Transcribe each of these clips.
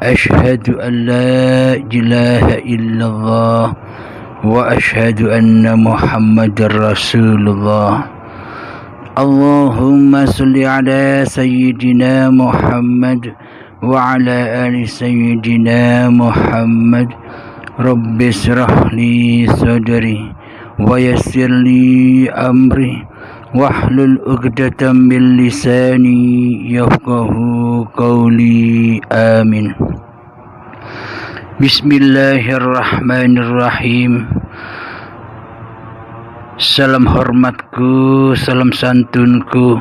أشهد أن لا إله إلا الله وأشهد أن محمد رسول الله. اللهم صل على سيدنا محمد وعلى آل سيدنا محمد. رب اشرح لي صدري ويسر لي أمري واحلل عقدة من لساني يفقه قولي. آمين. Bismillahirrahmanirrahim. Salam hormatku, salam santunku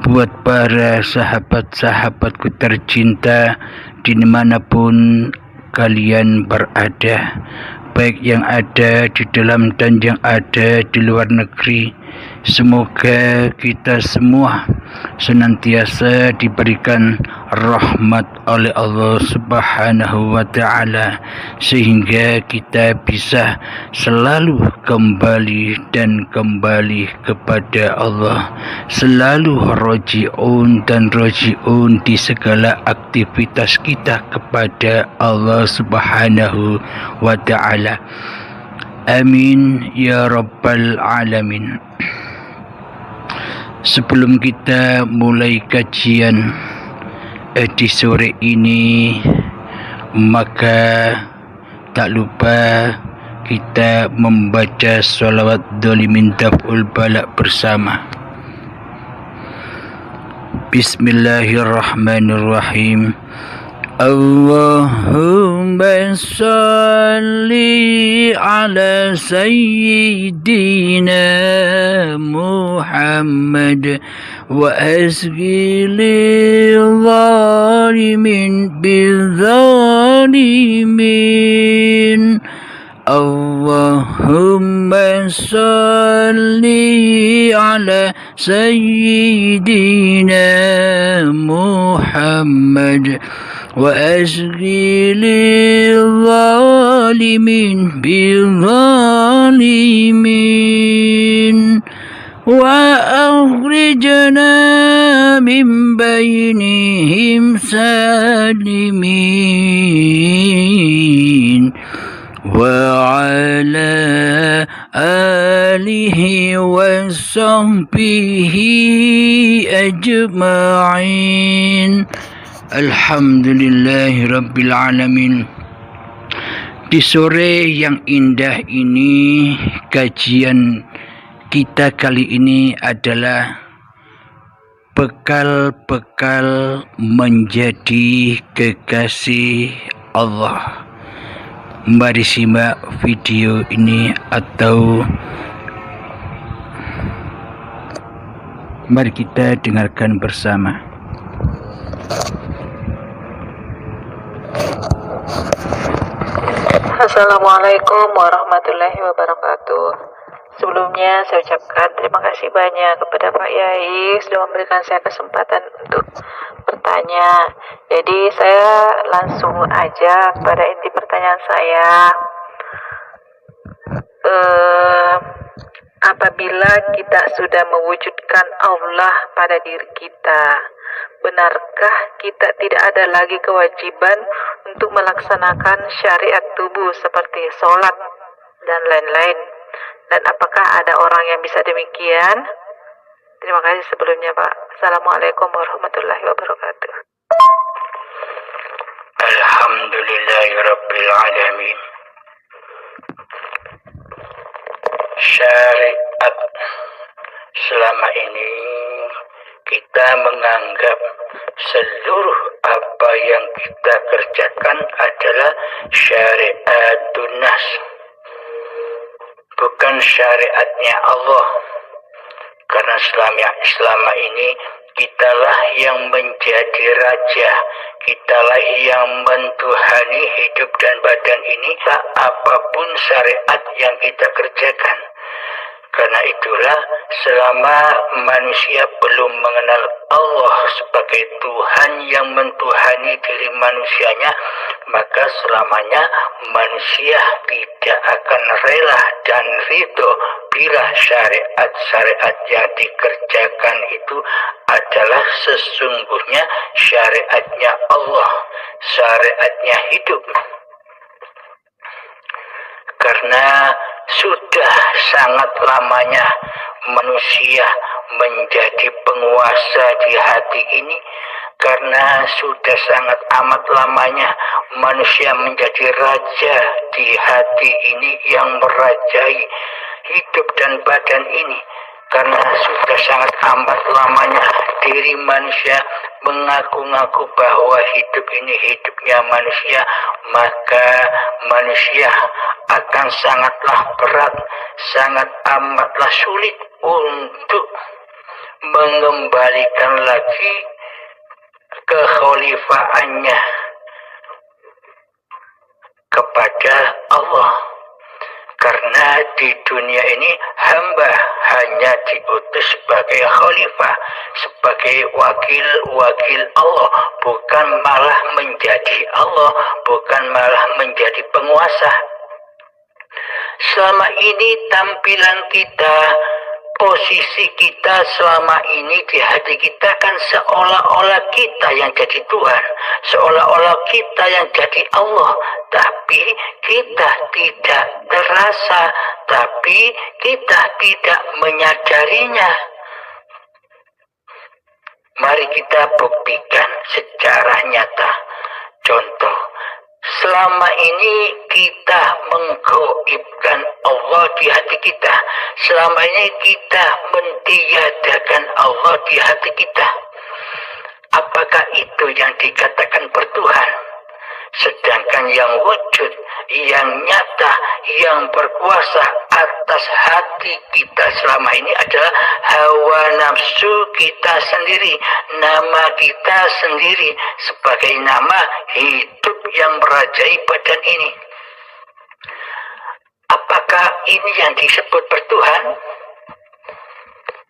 buat para sahabat-sahabatku tercinta dimanapun kalian berada, baik yang ada di dalam dan yang ada di luar negeri. Semoga kita semua senantiasa diberikan rahmat oleh Allah Subhanahu wa Ta'ala, sehingga kita bisa selalu kembali dan kembali kepada Allah, selalu roji'un dan roji'un di segala aktivitas kita kepada Allah Subhanahu wa Ta'ala. Amin ya rabbal alamin. Sebelum kita mulai kajian di sore ini, maka tak lupa kita membaca sholawat dholimin daf'ul balak bersama. Bismillahirrahmanirrahim. Allahumma salli ala sayyidina Muhammad wa asghil zalimin bizzalimin. Allahumma salli ala sayyidina Muhammad wa asghil zalimin bizzalimin wa akhrijna min bainihim salimin wa ala alihi wa sahbihi ajma'in. Alhamdulillahi rabbil alamin. Di sore yang indah ini, kajian kita kali ini adalah bekal-bekal menjadi kekasih Allah. Mari simak video ini atau mari kita dengarkan bersama. Assalamualaikum warahmatullahi wabarakatuh. Sebelumnya saya ucapkan terima kasih banyak kepada Pak Yai sudah memberikan saya kesempatan untuk bertanya. Jadi saya langsung aja pada inti pertanyaan saya. Apabila kita sudah mewujudkan Allah pada diri kita, benarkah kita tidak ada lagi kewajiban untuk melaksanakan syariat tubuh seperti sholat dan lain-lain? Dan apakah ada orang yang bisa demikian? Terima kasih sebelumnya, Pak. Assalamualaikum warahmatullahi wabarakatuh. Alhamdulillahirabbil alamin. Syariat selama ini kita menganggap seluruh apa yang kita kerjakan adalah syariatun nas, bukan syariatnya Allah. Karena selama ini kitalah yang menjadi raja, kitalah yang mentuhani hidup dan badan ini, apapun syariat yang kita kerjakan. Karena itulah selama manusia belum mengenal Allah sebagai Tuhan yang mentuhani diri manusianya, maka selamanya manusia tidak akan rela dan ridho bila syariat-syariat yang dikerjakan itu adalah sesungguhnya syariatnya Allah, syariatnya hidup. Karena sudah sangat lamanya manusia menjadi penguasa di hati ini, karena sudah sangat amat lamanya manusia menjadi raja di hati ini yang merajai hidup dan badan ini, karena sudah sangat amat lamanya diri manusia mengaku-ngaku bahwa hidup ini hidupnya manusia, maka manusia akan sangatlah berat, sangat amatlah sulit untuk mengembalikan lagi kekhalifaannya kepada Allah. Karena di dunia ini hamba hanya diutus sebagai khalifah, sebagai wakil-wakil Allah, bukan malah menjadi Allah, bukan malah menjadi penguasa. Selama ini tampilan kita, posisi kita selama ini di hati kita kan seolah-olah kita yang jadi Tuhan, seolah-olah kita yang jadi Allah, tapi kita tidak terasa, tapi kita tidak menyadarinya. Mari kita buktikan secara nyata. Contoh, selama ini kita menggaibkan Allah di hati kita. Selama ini kita mentiadakan Allah di hati kita. Apakah itu yang dikatakan bertuhan? Sedangkan yang wujud, yang nyata, yang berkuasa atas hati kita selama ini adalah hawa nafsu kita sendiri, nama kita sendiri sebagai nama hidup yang merajai badan ini. Apakah ini yang disebut bertuhan?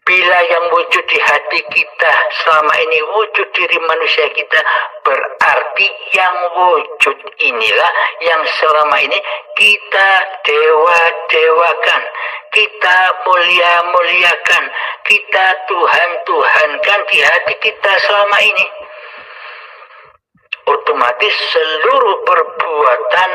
Bila yang wujud di hati kita selama ini wujud diri manusia kita, berarti yang wujud inilah yang selama ini kita dewa-dewakan, kita mulia-muliakan, kita Tuhan-Tuhankan di hati kita selama ini. Otomatis seluruh perbuatan,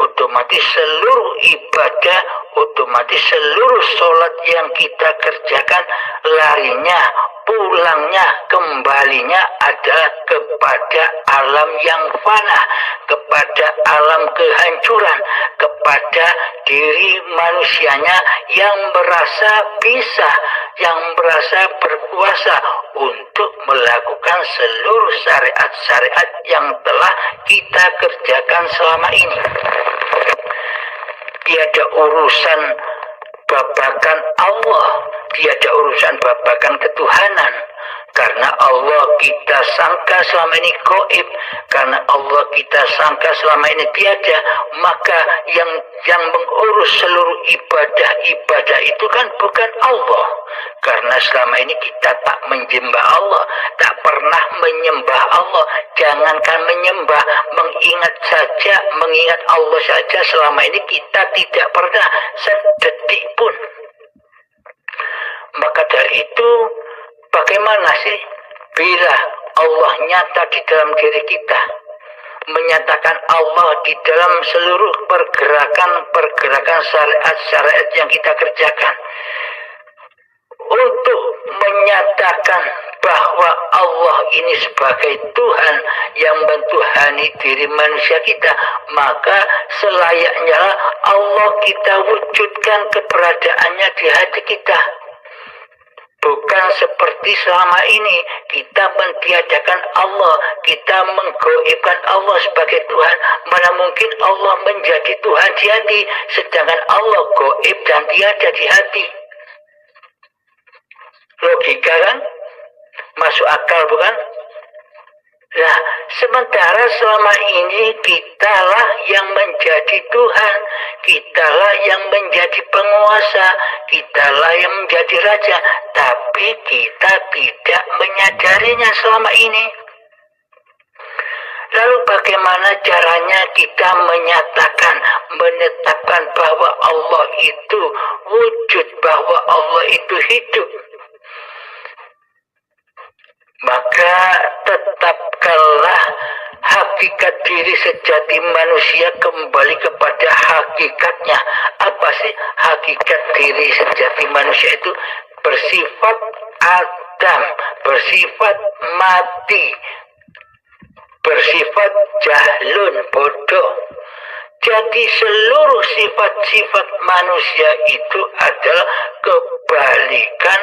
otomatis seluruh ibadah, otomatis seluruh sholat yang kita kerjakan larinya, pulangnya, kembalinya adalah kepada alam yang fana, kepada alam kehancuran, kepada diri manusianya yang merasa bisa, yang merasa berkuasa untuk melakukan seluruh syariat-syariat yang telah kita kerjakan selama ini. Tiada urusan babakan Allah, tiada urusan babakan ketuhanan. Karena Allah kita sangka selama ini gaib, karena Allah kita sangka selama ini tiada, maka yang mengurus seluruh ibadah itu kan bukan Allah. Karena selama ini kita tak menyembah Allah, tak pernah menyembah Allah. Jangankan menyembah, mengingat Allah saja selama ini kita tidak pernah sedetik pun. Maka dari itu, bagaimana sih bila Allah nyata di dalam diri kita, menyatakan Allah di dalam seluruh pergerakan syariat-syariat yang kita kerjakan, untuk menyatakan bahwa Allah ini sebagai Tuhan yang mentuhani diri manusia kita, maka selayaknya Allah kita wujudkan keberadaannya di hati kita. Bukan seperti selama ini kita mentiadakan Allah, kita menggaibkan Allah sebagai Tuhan. Mana mungkin Allah menjadi Tuhan di hati, sedangkan Allah gaib dan tiada di hati. Logika kan? Masuk akal bukan? Nah, sementara selama ini kitalah yang menjadi Tuhan, kitalah yang menjadi penguasa, kitalah yang menjadi raja, tapi kita tidak menyadarinya selama ini. Lalu bagaimana caranya kita menyatakan, menetapkan bahwa Allah itu wujud, bahwa Allah itu hidup? Maka tetapkanlah hakikat diri sejati manusia kembali kepada hakikatnya. Apa sih hakikat diri sejati manusia itu? Bersifat adam, bersifat mati, bersifat jahlun, bodoh. Jadi seluruh sifat-sifat manusia itu adalah kebalikan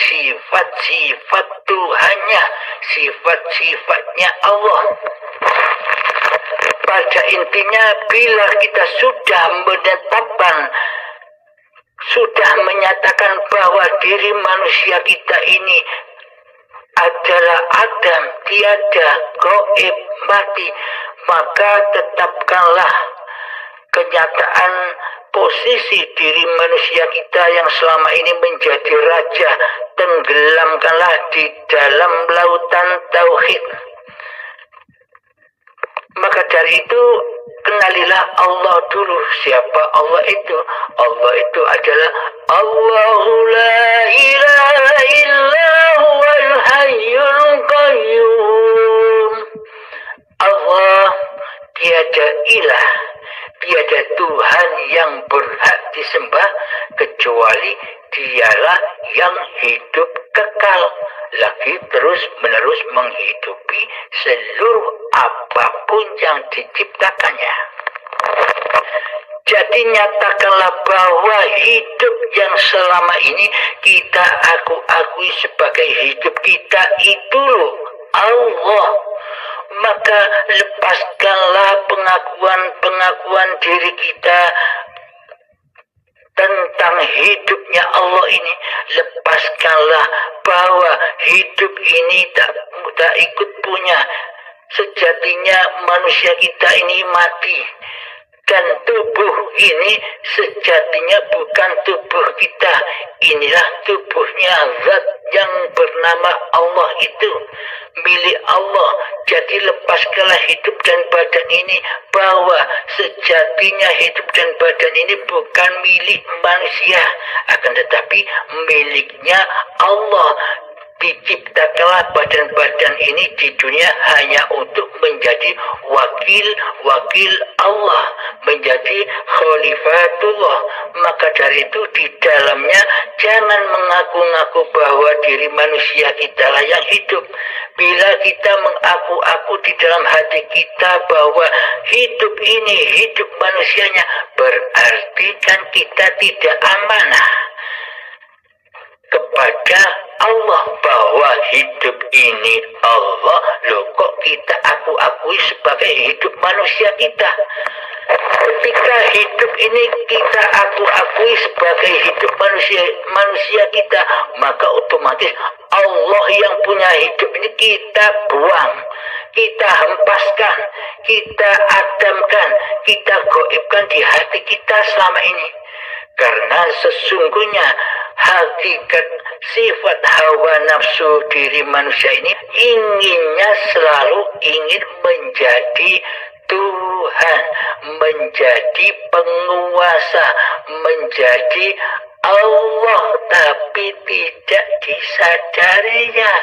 sifat-sifat Tuhannya, sifat-sifatnya Allah. Pada intinya, bila kita sudah menetapkan, sudah menyatakan bahwa diri manusia kita ini adalah Adam, tiada, gaib, mati, maka tetapkanlah kenyataan posisi diri manusia kita yang selama ini menjadi raja, tenggelamkanlah di dalam lautan tauhid. Maka dari itu, kenalilah Allah dulu. Siapa Allah itu? Allah itu adalah Allahu la ilaha illa huwal hayyul qayyum. Allah tiada ilah, tiada Tuhan yang berhak disembah kecuali Dialah yang hidup kekal, lagi terus menerus menghidupi seluruh apapun yang diciptakannya. Jadi nyatakanlah bahwa hidup yang selama ini kita akui sebagai hidup kita itu loh Allah. Maka lepaskanlah pengakuan diri kita tentang hidupnya Allah ini. Lepaskanlah bahwa hidup ini tak ikut punya. Sejatinya manusia kita ini mati. Dan tubuh ini sejatinya bukan tubuh kita. Inilah tubuhnya zat yang bernama Allah itu, milik Allah. Jadi lepaskanlah hidup dan badan ini, bahwa sejatinya hidup dan badan ini bukan milik manusia, akan tetapi miliknya Allah. Diciptakanlah badan-badan ini di dunia hanya untuk menjadi wakil Allah, menjadi khalifatullah. Maka dari itu di dalamnya jangan mengaku-ngaku bahwa diri manusia kita lah yang hidup. Bila kita mengaku-aku di dalam hati kita bahwa hidup ini hidup manusianya, berarti kan kita tidak amanah kepada Allah bahwa hidup ini Allah. Loh, kok kita akui sebagai hidup manusia kita? Ketika hidup ini kita akui sebagai hidup manusia kita, maka otomatis Allah yang punya hidup ini kita buang, kita hempaskan, kita adamkan, kita goibkan di hati kita selama ini. Karena sesungguhnya hakikat sifat hawa nafsu diri manusia ini inginnya selalu ingin menjadi Tuhan, menjadi penguasa, menjadi Allah, tapi tidak disadarinya.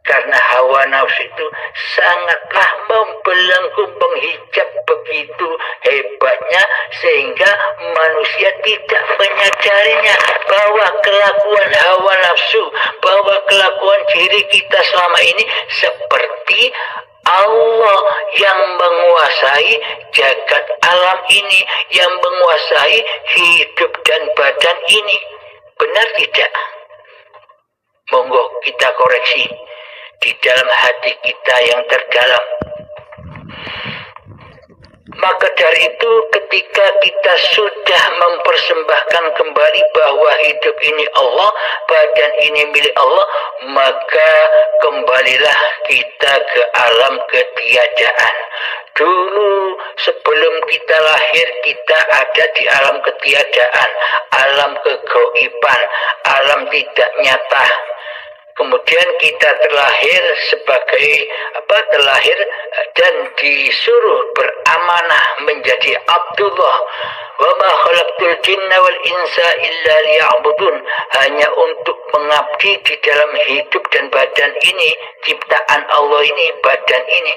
Karena hawa nafsu itu sangatlah membelenggu, menghijab begitu hebatnya, sehingga manusia tidak menyadarinya bahwa kelakuan hawa nafsu, bahwa kelakuan diri kita selama ini seperti Allah yang menguasai jagat alam ini, yang menguasai hidup dan badan ini. Benar tidak? Monggo kita koreksi di dalam hati kita yang terdalam. Maka dari itu ketika kita sudah mempersembahkan kembali bahwa hidup ini Allah, badan ini milik Allah, maka kembalilah kita ke alam ketiadaan. Dulu sebelum kita lahir kita ada di alam ketiadaan, alam kegoiban, alam tidak nyata. Kemudian kita terlahir terlahir dan disuruh beramanah menjadi Abdullah. Wa ma khalaqtul jinna wal insa illa liya'budun, hanya untuk mengabdi di dalam hidup dan badan ini, ciptaan Allah ini, badan ini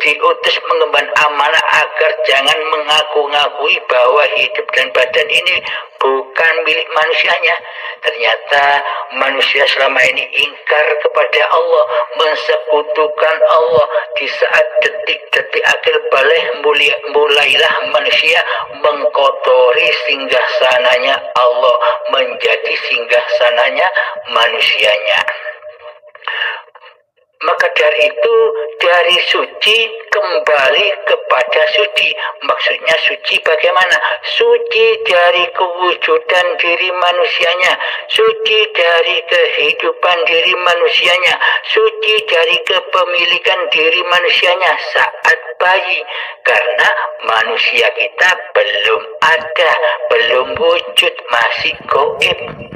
diutus mengemban amanah agar jangan mengaku-ngakui bahwa hidup dan badan ini bukan milik manusianya. Ternyata manusia selama ini ingkar kepada Allah, mensekutukan Allah. Di saat detik-detik akhir balik mulailah manusia mengkotori singgahsananya Allah menjadi singgahsananya manusianya. Maka dari itu, dari suci kembali kepada suci. Maksudnya suci bagaimana? Suci dari kewujudan diri manusianya, suci dari kehidupan diri manusianya, suci dari kepemilikan diri manusianya saat bayi. Karena manusia kita belum ada, belum wujud, masih gaib.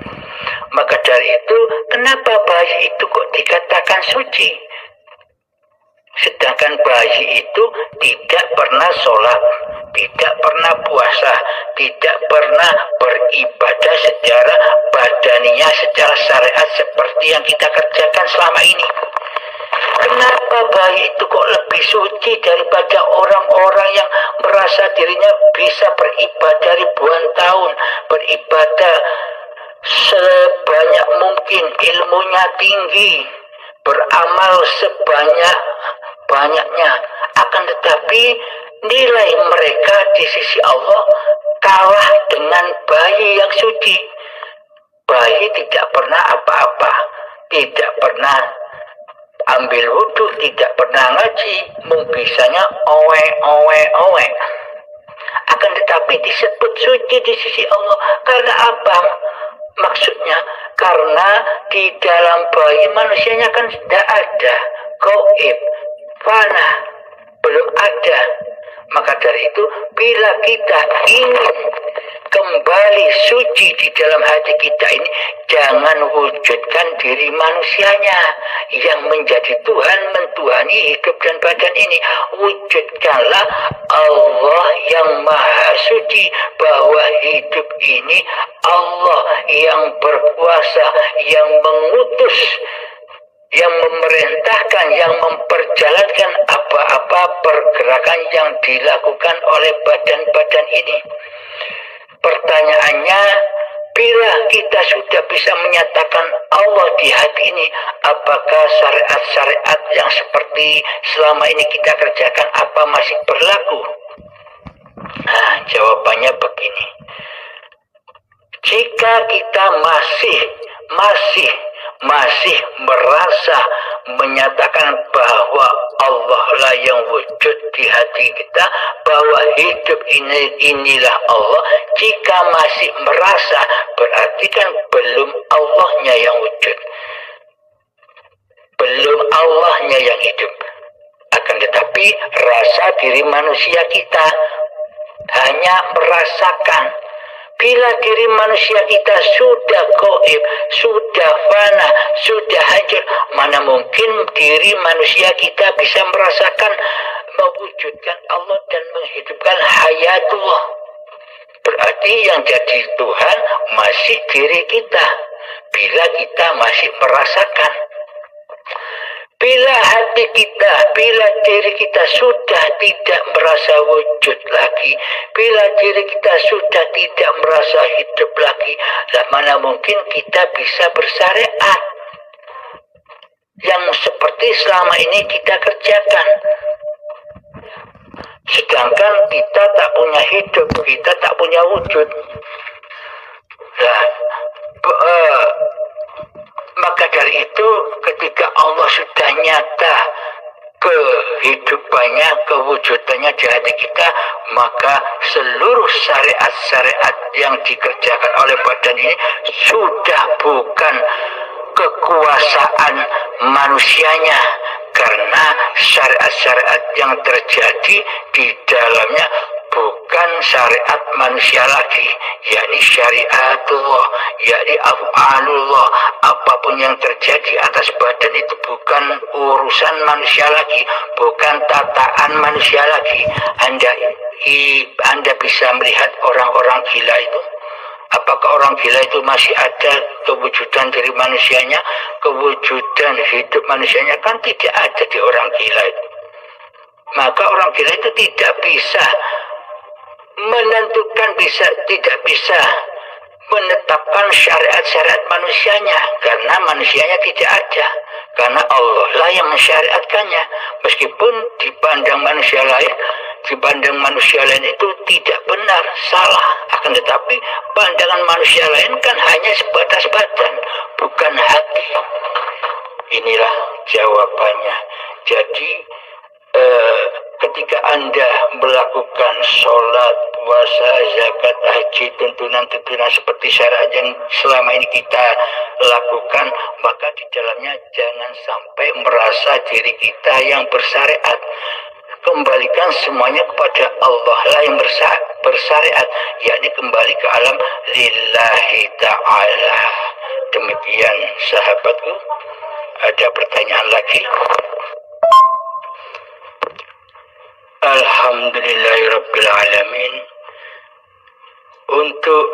Maka dari itu, kenapa bayi itu kok dikatakan suci? Sedangkan bayi itu tidak pernah sholat, tidak pernah puasa, tidak pernah beribadah secara badaniah, secara syariat seperti yang kita kerjakan selama ini. Kenapa bayi itu kok lebih suci daripada orang-orang yang merasa dirinya bisa beribadah ribuan tahun, beribadah sebanyak mungkin, ilmunya tinggi, beramal sebanyak-banyaknya, akan tetapi nilai mereka di sisi Allah kalah dengan bayi yang suci. Bayi tidak pernah apa-apa, tidak pernah ambil wudhu, tidak pernah ngaji, bisanya owe. Akan tetapi disebut suci di sisi Allah. Karena apa? Maksudnya karena di dalam bayi manusianya kan tidak ada, gaib, fana, belum ada. Maka dari itu, bila kita ingin kembali suci di dalam hati kita ini, jangan wujudkan diri manusianya yang menjadi Tuhan, mentuhani hidup dan badan ini. Wujudkanlah Allah yang maha suci, bahwa hidup ini Allah yang berkuasa, yang mengutus, yang memerintahkan, yang memperjalankan apa-apa pergerakan yang dilakukan oleh badan-badan ini. Pertanyaannya, bila kita sudah bisa menyatakan Allah di hati ini, apakah syariat-syariat yang seperti selama ini kita kerjakan apa masih berlaku? Nah, jawabannya begini. Jika kita masih merasa menyatakan bahwa Allah lah yang wujud di hati kita, bahwa hidup inilah Allah, jika masih merasa, berarti kan belum Allahnya yang wujud, belum Allahnya yang hidup. Akan tetapi rasa diri manusia kita hanya merasakan. Bila diri manusia kita sudah gaib, sudah fana, sudah hancur, mana mungkin diri manusia kita bisa merasakan, mewujudkan Allah dan menghidupkan hayatullah. Berarti yang jadi Tuhan masih diri kita. Bila kita masih merasakan, bila hati kita, bila diri kita sudah tidak merasa wujud lagi, bila diri kita sudah tidak merasa hidup lagi, lah mana mungkin kita bisa bersyariat yang seperti selama ini kita kerjakan. Sedangkan kita tak punya hidup, kita tak punya wujud. Nah, maka dari itu, ketika Allah sudah nyata kehidupannya, kewujudannya di hati kita, maka seluruh syariat-syariat yang dikerjakan oleh badan ini sudah bukan kekuasaan manusianya, karena syariat-syariat yang terjadi di dalamnya bukan syariat manusia lagi, yakni syariatullah, yakni af'alullah. Apapun yang terjadi atas badan itu bukan urusan manusia lagi, bukan tataan manusia lagi. Anda bisa melihat orang-orang gila itu. Apakah orang gila itu masih ada kewujudan dari manusianya, kewujudan hidup manusianya? Kan tidak ada di orang gila itu. Maka orang gila itu tidak bisa menentukan, tidak bisa menetapkan syariat-syariat manusianya, karena manusianya tidak ada, karena Allah lah yang mensyariatkannya. Meskipun dipandang manusia lain itu tidak benar, salah, akan tetapi pandangan manusia lain kan hanya sebatas badan, bukan hati. Inilah jawabannya. Jadi ketika Anda melakukan sholat, puasa, zakat, haji, tuntunan-tuntunan seperti syariat yang selama ini kita lakukan, maka di dalamnya jangan sampai merasa diri kita yang bersyariat. Kembalikan semuanya kepada Allah lah yang bersyariat, yakni kembali ke alam lillahi ta'ala. Demikian sahabatku. Ada pertanyaan lagi? Alhamdulillahirrabbilalamin. Untuk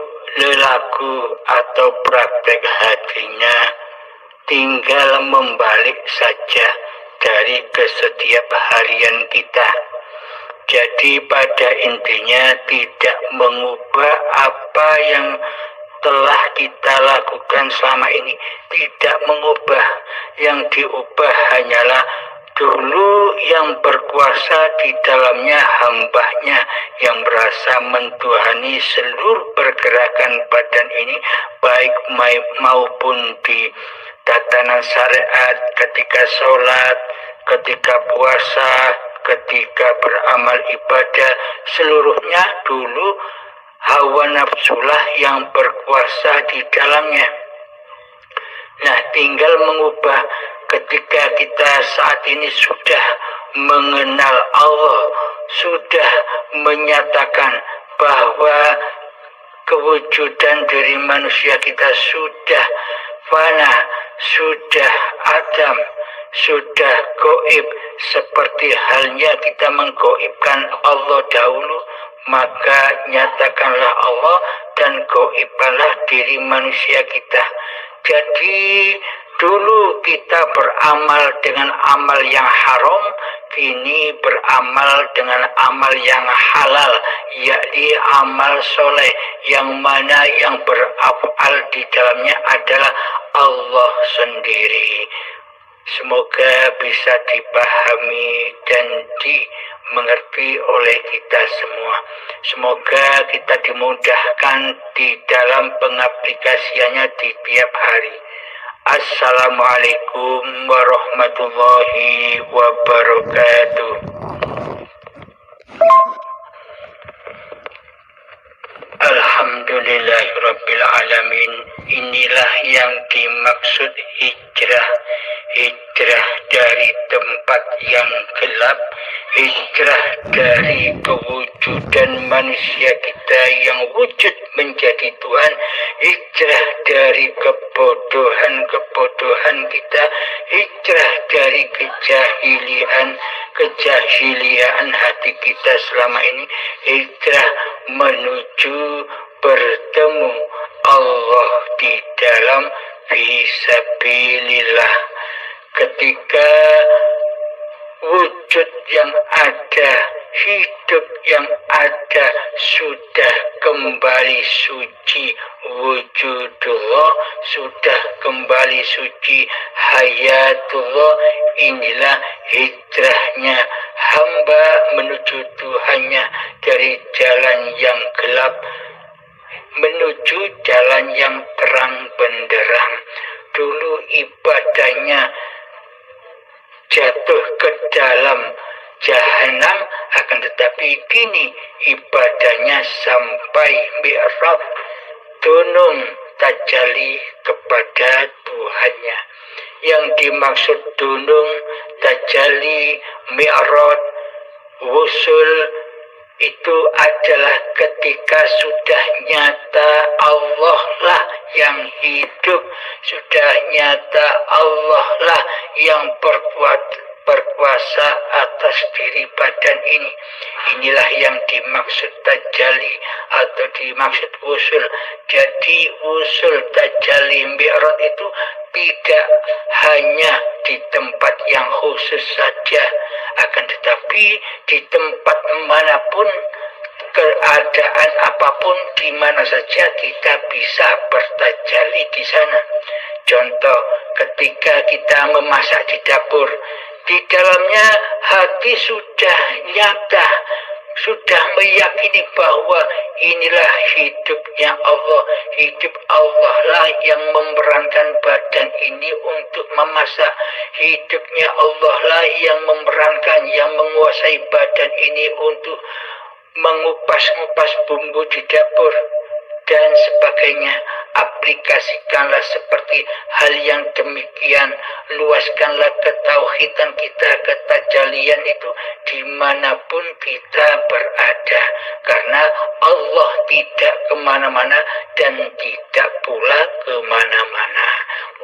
lelaku atau praktek hatinya tinggal membalik saja dari kesetiap harian kita. Jadi pada intinya tidak mengubah apa yang telah kita lakukan selama ini, tidak mengubah. Yang diubah hanyalah dulu yang berkuasa di dalamnya hambanya yang berasa mentuhani seluruh pergerakan badan ini, baik maupun di tatanan syariat, ketika sholat, ketika puasa, ketika beramal ibadah, seluruhnya dulu hawa nafsulah yang berkuasa di dalamnya. Nah, tinggal mengubah. Ketika kita saat ini sudah mengenal Allah, sudah menyatakan bahwa kewujudan dari manusia kita sudah fana, sudah adam, sudah goib, seperti halnya kita menggoibkan Allah dahulu, maka nyatakanlah Allah dan goibkanlah diri manusia kita. Jadi dulu kita beramal dengan amal yang haram, kini beramal dengan amal yang halal, yakni amal soleh, yang mana yang berafal di dalamnya adalah Allah sendiri. Semoga bisa dipahami dan dimengerti oleh kita semua. Semoga kita dimudahkan di dalam pengaplikasiannya di tiap hari. Assalamualaikum warahmatullahi wabarakatuh. Alhamdulillahirrabbilalamin. Inilah yang dimaksud hijrah. Hijrah dari tempat yang gelap, hijrah dari kewujudan manusia kita yang wujud menjadi Tuhan, hijrah dari kebodohan kita, hijrah dari kejahilian hati kita selama ini, hijrah menuju bertemu Allah di dalam fisabilillah. Ketika wujud yang ada, hidup yang ada sudah kembali suci, wujudullah sudah kembali suci, hayatullah. Inilah hijrahnya hamba menuju Tuhannya dari jalan yang gelap menuju jalan yang terang benderang. Dulu ibadahnya jatuh ke dalam jahanam, akan tetapi kini ibadahnya sampai mi'raj, tunung tajalli kepada Tuhannya. Yang dimaksud tunung, tajalli, mi'raj, wusul itu adalah ketika sudah nyata Allah lah yang hidup, sudah nyata Allah lah yang berkuasa atas diri badan ini. Inilah yang dimaksud tajalli atau dimaksud wusul. Jadi wusul, tajalli, mi'raj itu tidak hanya di tempat yang khusus saja, akan tetapi di tempat manapun, keadaan apapun, di mana saja kita bisa bertajalli di sana. Contoh, ketika kita memasak di dapur, di dalamnya hati sudah nyata, sudah meyakini bahwa inilah hidupnya Allah. Hidup Allah lah yang memerankan badan ini untuk memasak. Hidupnya Allah lah yang memerankan, yang menguasai badan ini untuk mengupas-ngupas bumbu di dapur dan sebagainya. Aplikasikanlah seperti hal yang demikian. Luaskanlah ketauhidan kita, ketajalian itu dimanapun kita berada, karena Allah tidak kemana-mana dan tidak pula kemana-mana.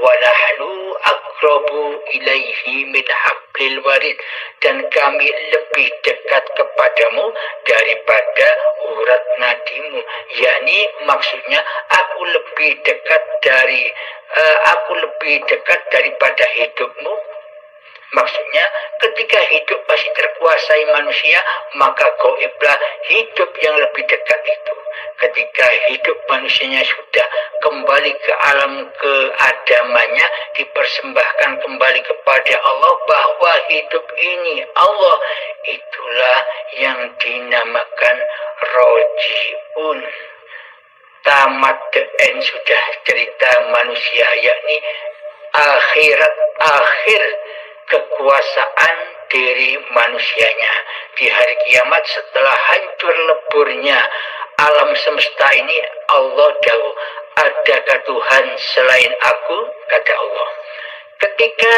Wa nahnu aqrabu ilaihi min hablil warid, dan kami lebih dekat kepadamu daripada urat nadimu. yakni maksudnya aku lebih dekat daripada hidupmu. Maksudnya ketika hidup masih terkuasai manusia, maka gaiblah hidup yang lebih dekat itu. Ketika hidup manusianya sudah kembali ke alam keadamannya, dipersembahkan kembali kepada Allah, bahwa hidup ini Allah, itulah yang dinamakan rojiun. Tamat sudah cerita manusia, yakni akhir kekuasaan diri manusianya. Di hari kiamat setelah hancur leburnya alam semesta ini, Allah dawuh, adakah Tuhan selain aku? Kata Allah. Ketika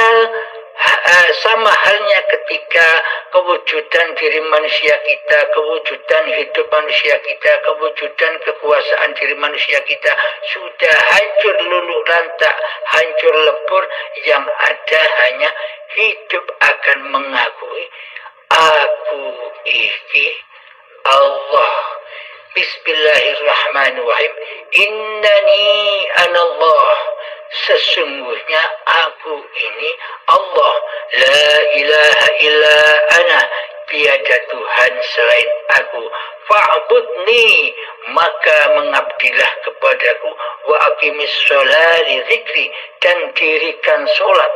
sama halnya ketika kewujudan diri manusia kita, kewujudan hidup manusia kita, kewujudan kekuasaan diri manusia kita sudah hancur luluh lantak, hancur lebur, yang ada hanya hidup akan mengakui aku iki Allah. Bismillahirrahmanirrahim. Innani anallah, sesungguhnya aku ini Allah. La ilaha illa ana, tiada Tuhan selain aku. Fa'budni, maka mengabdilah kepadaku. Wa aqimis sholati dzikri, dan dirikan sholat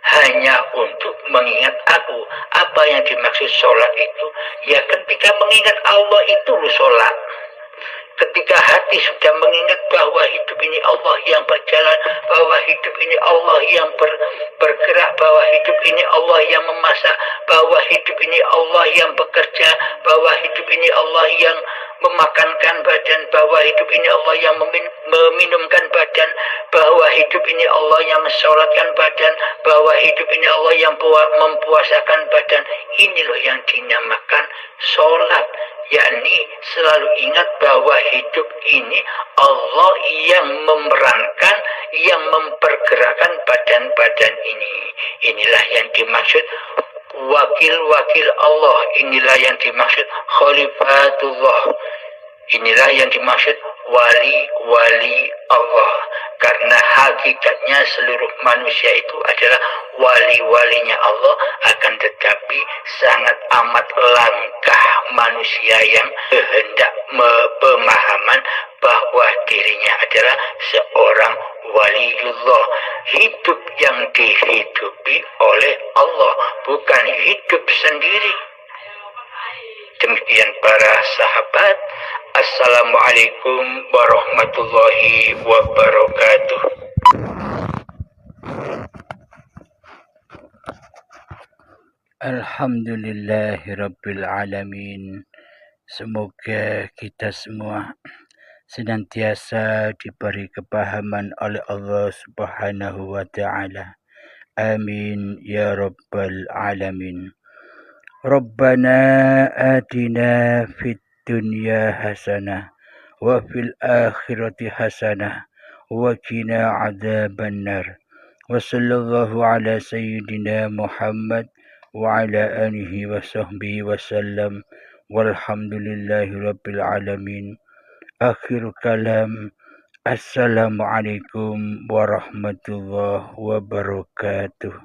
hanya untuk mengingat aku. Apa yang dimaksud sholat itu? Ya ketika mengingat Allah itu sholat. Ketika hati sudah mengingat bahwa hidup ini Allah yang berjalan, bahwa hidup ini Allah yang bergerak, bahwa hidup ini Allah yang memasak, bahwa hidup ini Allah yang bekerja, bahwa hidup ini Allah yang memakankan badan, bahwa hidup ini Allah yang meminumkan badan, bahwa hidup ini Allah yang mensolatkan badan, bahwa hidup ini Allah yang mempuasakan badan. Ini loh yang dinamakan sholat, yakni selalu ingat bahwa hidup ini Allah yang memerankan, yang mempergerakkan badan-badan ini. Inilah yang dimaksud wakil-wakil Allah, inilah yang dimaksud khalifatullah, inilah yang dimaksud wali-wali Allah. Karena hakikatnya seluruh manusia itu adalah wali-walinya Allah, akan tetapi sangat amat langkah manusia yang hendak pemahaman bahwa dirinya adalah seorang waliullah, hidup yang dihidupi oleh Allah, bukan hidup sendiri. Demikian para sahabat. Assalamualaikum warahmatullahi wabarakatuh. Alhamdulillahirabbil alamin. Semoga kita semua senantiasa diberi kepahaman oleh Allah Subhanahu wa taala. Amin ya rabbal alamin. Rabbana atina fid dunya hasanah wa fil akhirati hasanah wa qina adzabannar. Wa sallallahu ala sayyidina Muhammad wa ala alihi wa sahbihi wa sallam. Walhamdulillahi rabbil alamin. Akhir kalam. Assalamualaikum warahmatullahi wabarakatuh.